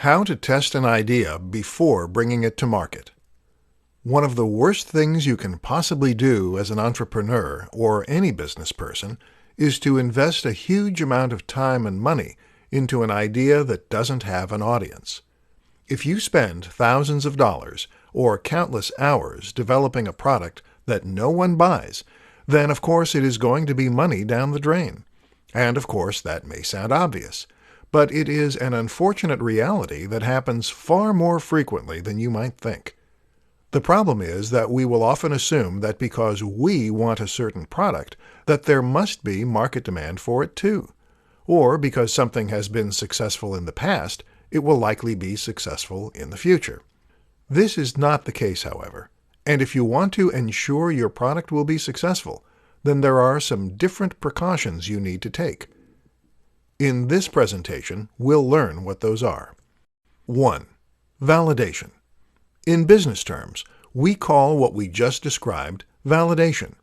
How to test an idea before bringing it to market. One of the worst things you can possibly do as an entrepreneur or any business person is to invest a huge amount of time and money into an idea that doesn't have an audience. If you spend thousands of dollars or countless hours developing a product that no one buys, then of course it is going to be money down the drain. And of course that may sound obvious, but it is an unfortunate reality that happens far more frequently than you might think. The problem is that we will often assume that because we want a certain product, that there must be market demand for it too. Or because something has been successful in the past, it will likely be successful in the future. This is not the case, however, and if you want to ensure your product will be successful, then there are some different precautions you need to take. In this presentation, we'll learn what those are. 1. Validation. In business terms, we call what we just described validation.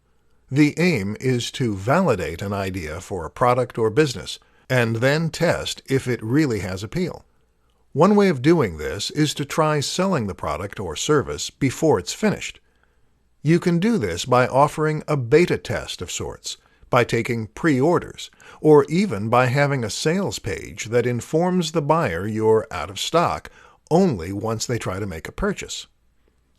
The aim is to validate an idea for a product or business, and then test if it really has appeal. One way of doing this is to try selling the product or service before it's finished. You can do this by offering a beta test of sorts, by taking pre-orders, or even by having a sales page that informs the buyer you're out of stock only once they try to make a purchase.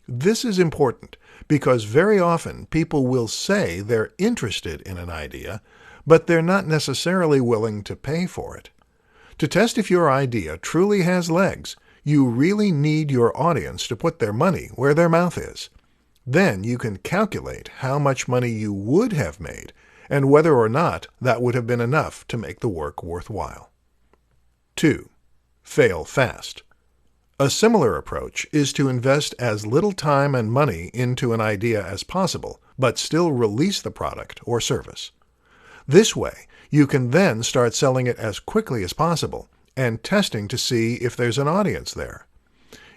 This is important because very often people will say they're interested in an idea, but they're not necessarily willing to pay for it. To test if your idea truly has legs, you really need your audience to put their money where their mouth is. Then you can calculate how much money you would have made and whether or not that would have been enough to make the work worthwhile. 2. Fail fast. A similar approach is to invest as little time and money into an idea as possible, but still release the product or service. This way, you can then start selling it as quickly as possible and testing to see if there's an audience there.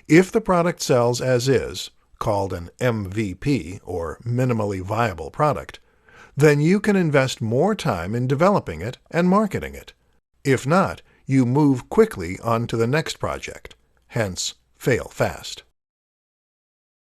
If the product sells as is, called an MVP or minimally viable product, then you can invest more time in developing it and marketing it. If not, you move quickly on to the next project, hence fail fast.